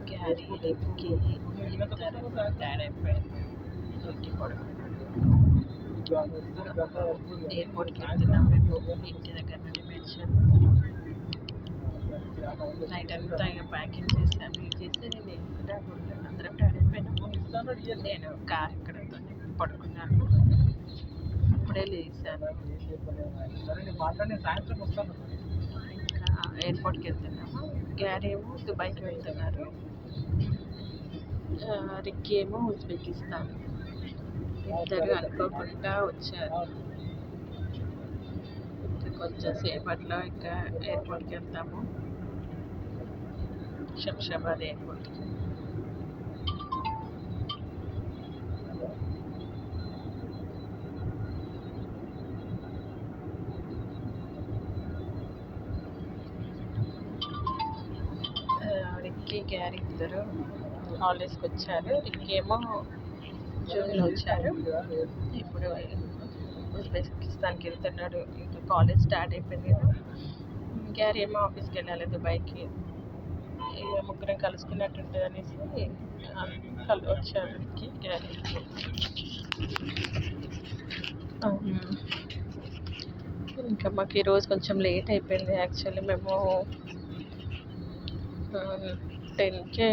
క్యారీకి తయారైపోయారు. ఎయిర్పోర్ట్కి వెళ్తున్నాం మేము ఇంటి దగ్గర నుండి మెన్షన్ నైట్ అంతా ఇక ప్యాకింగ్ చేస్తాను చేస్తే నేను ఎక్కడ అందరం టైర్ అయిపోయినాము. నేను కార్ ఎక్కడ పడుకున్నాను. ఇప్పుడే లేసాను. ఇంకా ఎయిర్పోర్ట్కి వెళ్తున్నాము. గ్యారీ ఏమో దుబాయ్కి వెళ్తున్నారు. రిక్కీ ఏమో ఉజ్బెకిస్తాన్. ఇద్దరు అనుకోకుండా వచ్చారు. కొంచెం సేపట్లో ఇంకా ఎయిర్పోర్ట్కి వెళ్తాము. శంషాబాద్ ఎయిర్పోర్ట్కి. రిక్కీ గ్యారీ ఇద్దరు హాలిడేస్కి వచ్చారు. రిక్కీ ఏమో జూన్లో వచ్చారు. ఇప్పుడు ఉజ్బెకిస్తాన్కి వెళ్తున్నాడు. ఇంకా కాలేజ్ స్టార్ట్ అయిపోయింది కదా. గ్యారీ ఏమో ఆఫీస్కి వెళ్ళాలి దుబాయ్కి. ఇక ముగ్గురం కలుసుకున్నట్టుంటుంది అనేసి వచ్చారు రిక్కీ గ్యారీ. ఇంకా మాకు ఈరోజు కొంచెం లేట్ అయిపోయింది. యాక్చువల్లీ మేము 10కే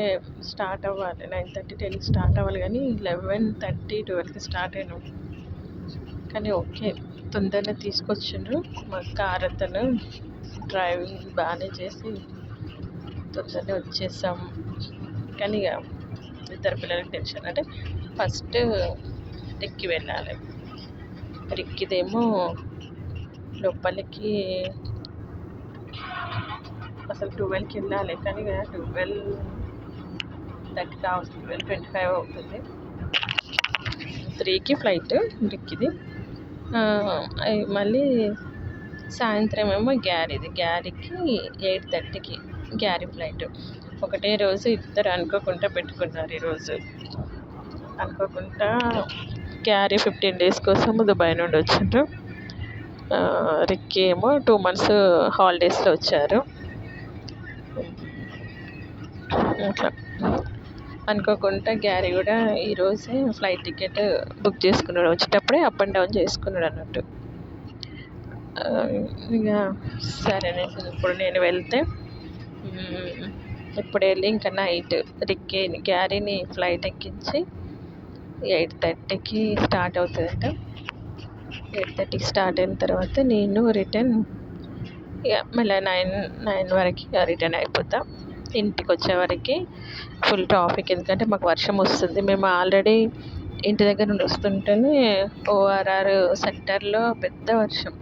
స్టార్ట్ అవ్వాలి. 9:30 10కి స్టార్ట్ అవ్వాలి కానీ 11:30 12కి స్టార్ట్ అయినాం. కానీ ఓకే తొందరగా తీసుకొచ్చిండ్రు. మా కార్ అతను డ్రైవింగ్ బాగానే చేసి తొందరగా వచ్చేసాం. కానీ ఇక ఇద్దరు పిల్లలకి టెన్షన్. అంటే ఫస్ట్ రిక్కీ వెళ్ళాలి. రిక్కీదేమో లోపలికి అసలు 12కి వెళ్ళాలి. కానీ 12:30 కావస్తుంది. 12:25 అవుతుంది. 3కి ఫ్లైట్ రిక్కీది. మళ్ళీ సాయంత్రం ఏమో గ్యారీకి 8:30కి గ్యారీ ఫ్లైట్. ఒకటే రోజు ఇద్దరు అనుకోకుండా పెట్టుకున్నారు. ఈరోజు అనుకోకుండా గ్యారీ 15 days కోసం దుబాయ్ నుండి వచ్చిండ్రు. రిక్కీ ఏమో 2 months హాలిడేస్లో వచ్చారు. అట్లా అనుకోకుండా గ్యారీ కూడా ఈరోజే ఫ్లైట్ టికెట్ బుక్ చేసుకున్నాడు. వచ్చేటప్పుడే అప్ అండ్ డౌన్ చేసుకున్నాడు అన్నట్టు. ఇక సరే అనేసి ఇప్పుడు నేను వెళ్తే ఇప్పుడు వెళ్ళి ఇంకా నైట్ గ్యారీని ఫ్లైట్ ఎక్కించి 8:30కి స్టార్ట్ అవుతుందంట. 8:30కి స్టార్ట్ అయిన తర్వాత నేను రిటర్న్ ఇక మళ్ళీ 9 వరకు రిటర్న్ అయిపోతా. ఇంటికి వచ్చేవరకు ఫుల్ ట్రాఫిక్. ఎందుకంటే మాకు వర్షం వస్తుంది. మేము ఆల్రెడీ ఇంటి దగ్గర నుండి వస్తుంటేనే ORR సెక్టర్లో పెద్ద వర్షం.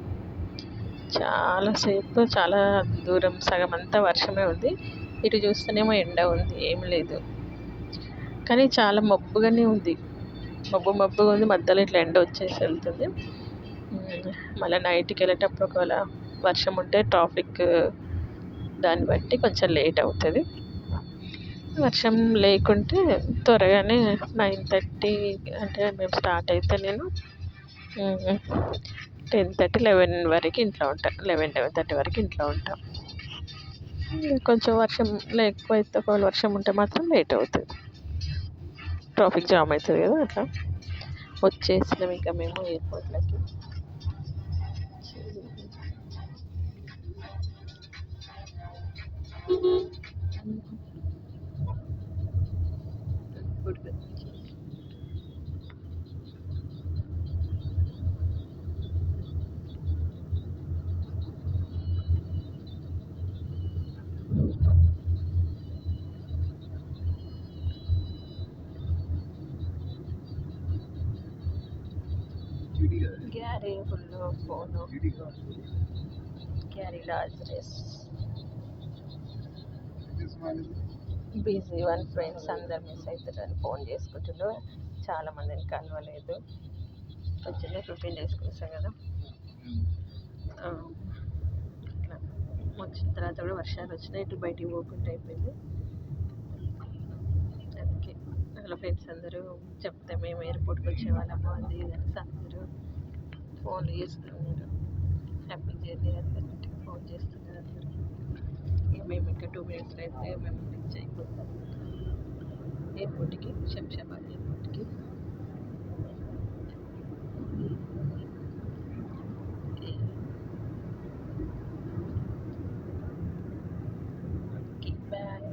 చాలాసేపు చాలా దూరం సగం అంతా వర్షమే ఉంది. ఇటు చూస్తేనేమో ఎండ ఉంది, ఏం లేదు. కానీ చాలా మబ్బుగానే ఉంది. మబ్బుగా ఉంది. మధ్యలో ఇట్లా ఎండ వచ్చేసి వెళ్తుంది. మళ్ళీ నైట్కి వెళ్ళేటప్పుడు ఒకవేళ వర్షం ఉంటే ట్రాఫిక్ దాన్ని బట్టి కొంచెం లేట్ అవుతుంది. వర్షం లేకుంటే త్వరగానే 9:30 అంటే మేము స్టార్ట్ అయితే నేను 10:30 11 వరకు ఇంట్లో ఉంటాను. 11:30 వరకు ఇంట్లో ఉంటాం. కొంచెం వర్షం లేకపోతే ఒకవేళ వర్షం ఉంటే మాత్రం లేట్ అవుతుంది. ట్రాఫిక్ జామ్ అవుతుంది కదా. అట్లా వచ్చేసినాం ఇంకా మేము ఎయిర్పోర్ట్లకి. Gary full phone Gary Lazarus busy. One friends అందరు మిస్ అవుతారని ఫోన్ చేసుకుంటున్నారు. చాలామందిని కలవలేదు. వచ్చిందే 15 days కోసం కదా. అట్లా వచ్చిన తర్వాత కూడా వర్షాలు వచ్చినాయి. ఇటు బయటికి పోకుండా అయిపోయింది. అందుకే వాళ్ళ ఫ్రెండ్స్ అందరూ చెప్తే మేము ఎయిర్పోర్ట్కి వచ్చేవాళ్ళము అది ఇదని అందరూ ఫోన్లు చేస్తున్నారు. హ్యాపీ జర్నీ అందరికి ఫోన్ చేస్తున్నారు అందరూ. మేము ఇంకా 2 మినిట్స్లో అయితే మేము రీచ్ అయిపోతాం ఎయిర్పోర్ట్కి, శంషాబాద్ ఎయిర్పోర్ట్కి. Okay bye.